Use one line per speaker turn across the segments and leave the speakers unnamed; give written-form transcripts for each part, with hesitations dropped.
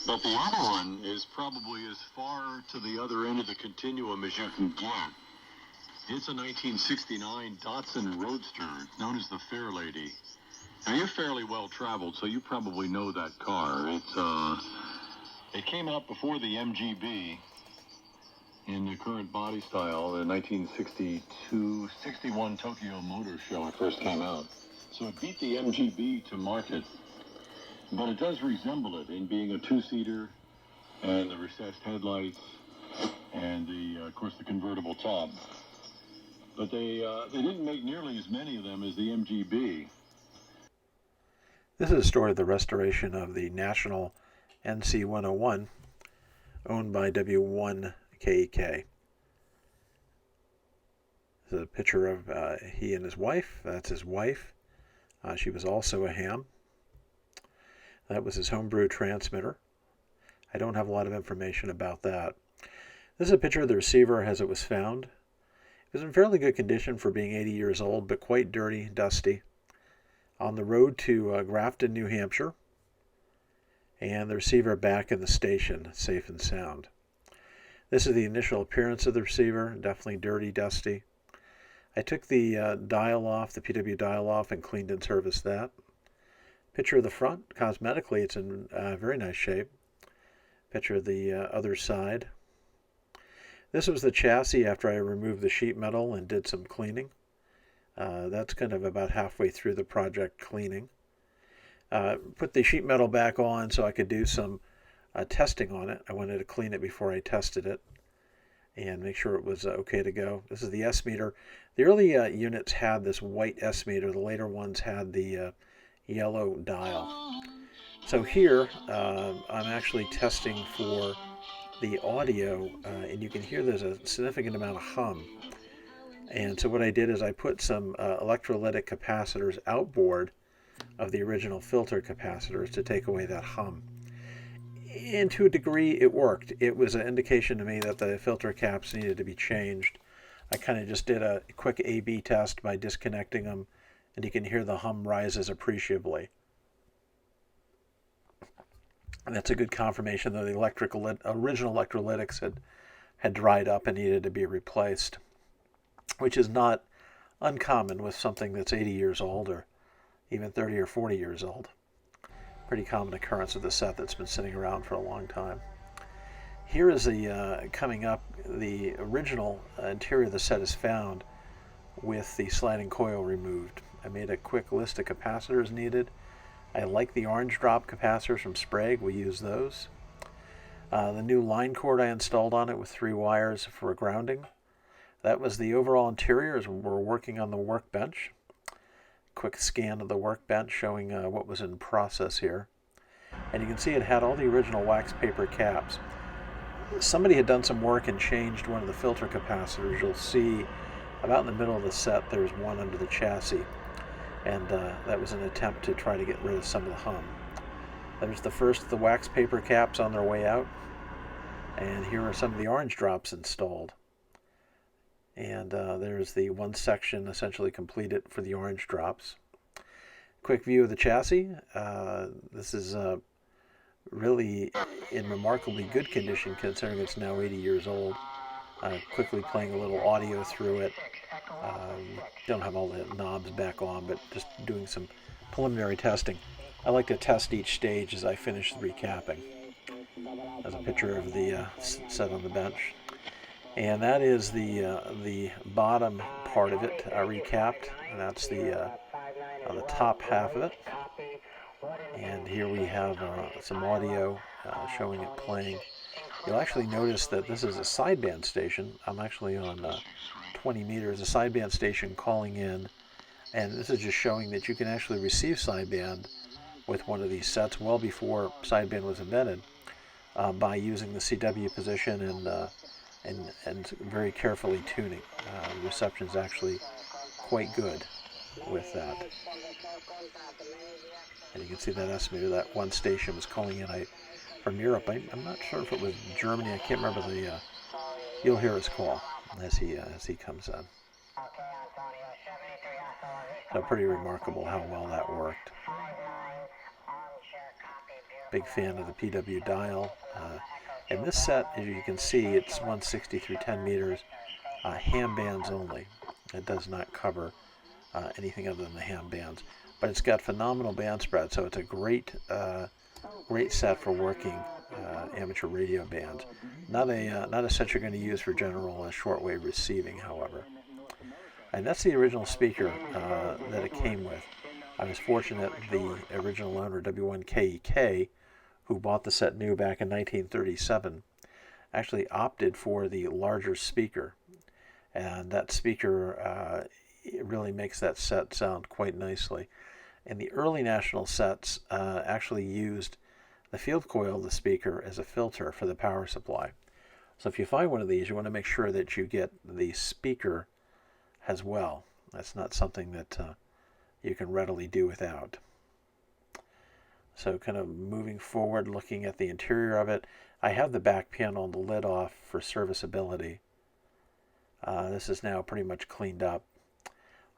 But the other one is probably as far to the other end of the continuum as you can get. It's a 1969 Datsun Roadster, known as the Fair Lady. Now, you're fairly well traveled, so you probably know that car. It came out before the MGB in the current body style. The 1961 Tokyo Motor Show it first came out. So it beat the MGB to market. But it does resemble it in being a two-seater and the recessed headlights and of course, the convertible top. But they didn't make nearly as many of them as the MGB.
This is a story of the restoration of the National NC-101, owned by W1KEK. This is a picture of he and his wife. That's his wife. She was also a ham. That was his homebrew transmitter. I don't have a lot of information about that. This is a picture of the receiver as it was found. It was in fairly good condition for being 80 years old, but quite dirty, dusty. On the road to Grafton, New Hampshire, and the receiver back in the station, safe and sound. This is the initial appearance of the receiver, definitely dirty, dusty. I took the dial off, the PW dial off, and cleaned and serviced that. Picture of the front, cosmetically it's in very nice shape. Picture of the other side. This was the chassis after I removed the sheet metal and did some cleaning. That's kind of about halfway through the project cleaning. Put the sheet metal back on so I could do some testing on it. I wanted to clean it before I tested it and make sure it was okay to go. This is the S-meter. The early units had this white S-meter. The later ones had the yellow dial. So here I'm actually testing for the audio, and you can hear there's a significant amount of hum. And so what I did is I put some electrolytic capacitors outboard of the original filter capacitors to take away that hum. And to a degree it worked. It was an indication to me that the filter caps needed to be changed. I kind of just did a quick A/B test by disconnecting them, and you can hear the hum rises appreciably. And that's a good confirmation that the original electrolytics had dried up and needed to be replaced, which is not uncommon with something that's 80 years old or even 30 or 40 years old. Pretty common occurrence of the set that's been sitting around for a long time. Here is the coming up, the original interior of the set is found with the sliding coil removed. I made a quick list of capacitors needed. I like the orange drop capacitors from Sprague. We use those. The new line cord I installed on it with 3 wires for grounding. That was the overall interior as we're working on the workbench. Quick scan of the workbench showing what was in process here. And you can see it had all the original wax paper caps. Somebody had done some work and changed one of the filter capacitors. You'll see about in the middle of the set there's one under the chassis. And that was an attempt to try to get rid of some of the hum. There's the first of the wax paper caps on their way out. And here are some of the orange drops installed. And there's the one section essentially completed for the orange drops. Quick view of the chassis. This is really in remarkably good condition considering it's now 80 years old. Quickly playing a little audio through it. Don't have all the knobs back on, but just doing some preliminary testing. I like to test each stage as I finish recapping. There's a picture of the set on the bench. And that is the bottom part of it recapped. And that's the top half of it. And here we have some audio showing it playing. You'll actually notice that this is a sideband station. I'm actually on 20 meters, a sideband station calling in. And this is just showing that you can actually receive sideband with one of these sets well before sideband was invented by using the CW position and very carefully tuning. The reception is actually quite good with that. And you can see that S-meter, that one station was calling in from Europe. I'm not sure if it was Germany. I can't remember the. You'll hear his call as he comes in. So pretty remarkable how well that worked. Big fan of the PW dial. And this set, as you can see, it's 160 through 10 meters, ham bands only. It does not cover anything other than the ham bands. But it's got phenomenal band spread, so it's a great set for working amateur radio bands. Not a set you're going to use for general shortwave receiving, however. And that's the original speaker that it came with. I was fortunate the original owner, W1KEK, who bought the set new back in 1937, actually opted for the larger speaker. And that speaker it really makes that set sound quite nicely. And the early national sets actually used the field coil of the speaker as a filter for the power supply. So if you find one of these, you want to make sure that you get the speaker as well. That's not something that you can readily do without. So kind of moving forward, looking at the interior of it, I have the back panel and the lid off for serviceability. This is now pretty much cleaned up.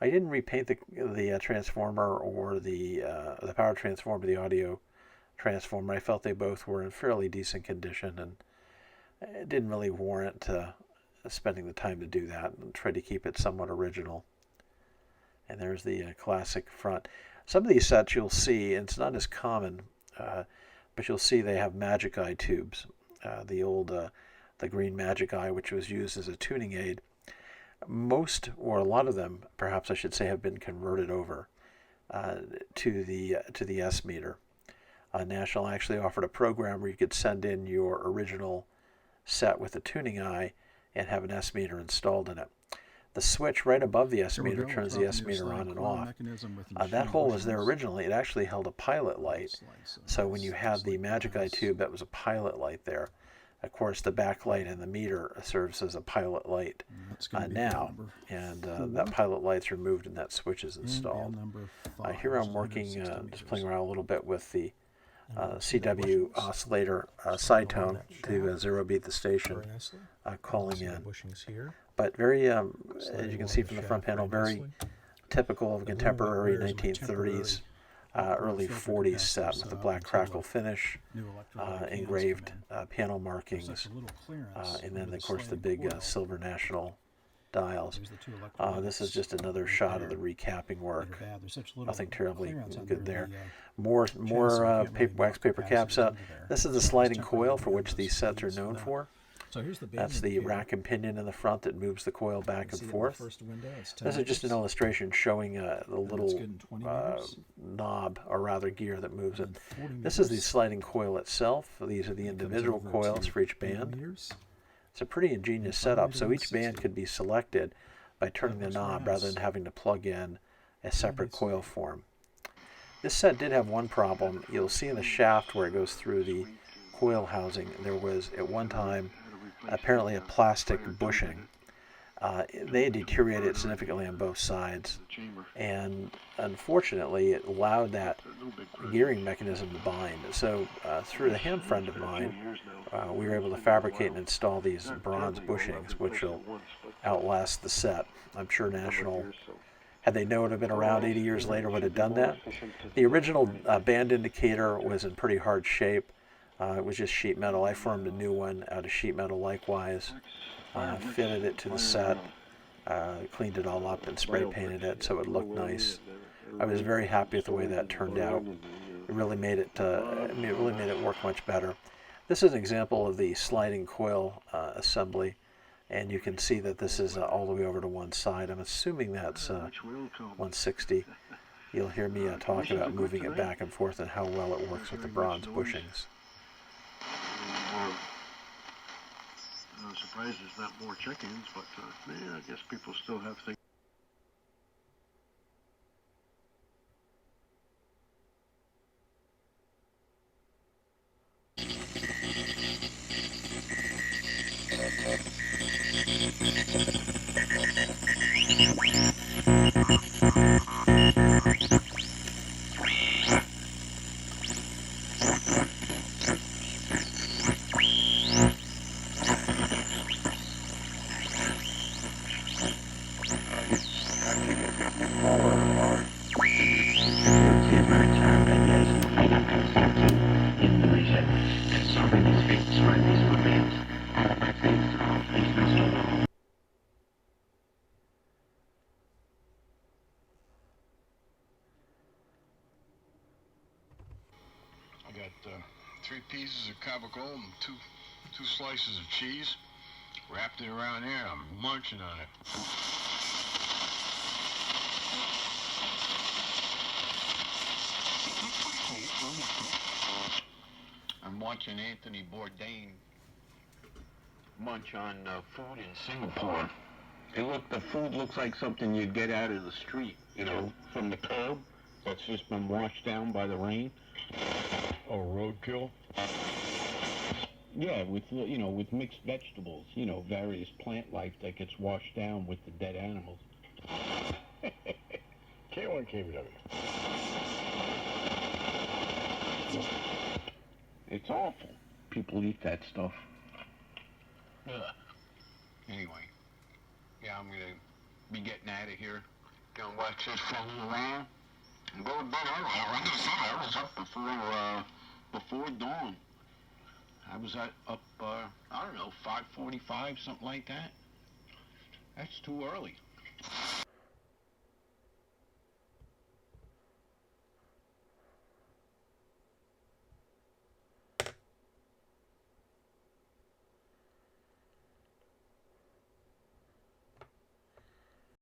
I didn't repaint the transformer or the power transformer, the audio transformer. I felt they both were in fairly decent condition, and it didn't really warrant spending the time to do that, and tried to keep it somewhat original. And there's the classic front. Some of these sets you'll see, and it's not as common, but you'll see they have Magic Eye tubes. The old, the green Magic Eye, which was used as a tuning aid. Most, or a lot of them, perhaps I should say, have been converted over to the S meter. National actually offered a program where you could send in your original set with a tuning eye and have an S meter installed in it. The switch right above the S meter turns the S meter on and off. That hole was there originally. It actually held a pilot light. So when you had the Magic Eye tube, that was a pilot light there. Of course, the backlight in the meter serves as a pilot light now. And that pilot light's removed and that switch is installed. Here I'm working, just playing around a little bit with the CW oscillator side tone to zero beat the station, calling in. But very, as you can see from the front panel, very typical of a contemporary 1930s, early 40s set with a black crackle finish, engraved panel markings, and then, of course, the big silver National dials. This is just another shot of the recapping work. Nothing terribly good there. More wax paper caps out. This is the sliding coil for which these sets are known for. That's the rack and pinion in the front that moves the coil back and forth. This is just an illustration showing the little knob, or rather gear, that moves it. This is the sliding coil itself. These are the individual coils for each band. It's a pretty ingenious setup, so each band could be selected by turning the knob rather than having to plug in a separate coil form. This set did have one problem. You'll see in the shaft where it goes through the coil housing, there was at one time apparently a plastic bushing. They had deteriorated significantly on both sides, and unfortunately it allowed that gearing mechanism to bind. So through the ham friend of mine, we were able to fabricate and install these bronze bushings, which will outlast the set. I'm sure National, had they known it had been around 80 years later, would have done that. The original band indicator was in pretty hard shape. It was just sheet metal. I formed a new one out of sheet metal likewise, fitted it to the set, cleaned it all up and spray painted it so it looked nice. I was very happy with the way that turned out. It really made it work much better. This is an example of the sliding coil assembly, and you can see that this is all the way over to one side. I'm assuming that's 160. You'll hear me talk about moving it back and forth and how well it works with the bronze bushings.
I'm surprised there's not more check-ins, but yeah, I guess people still have things.
so many things where these remains and I think it's just
I got 3 pieces of cabacolle and two slices of cheese. Wrapped it around there. I'm munching on it. I'm watching Anthony Bourdain munch on food in Singapore. The food looks like something you'd get out of the street, you know, from the curb that's just been washed down by the rain.
Oh, roadkill?
Yeah, with mixed vegetables, various plant life that gets washed down with the dead animals.
K1 KBW.
It's awful. People eat that stuff. Ugh. Anyway, yeah, I'm gonna be getting out of here. Gonna watch this fellow around and go to bed early. I was up before dawn. I was up, I don't know, 5:45, something like that. That's too early.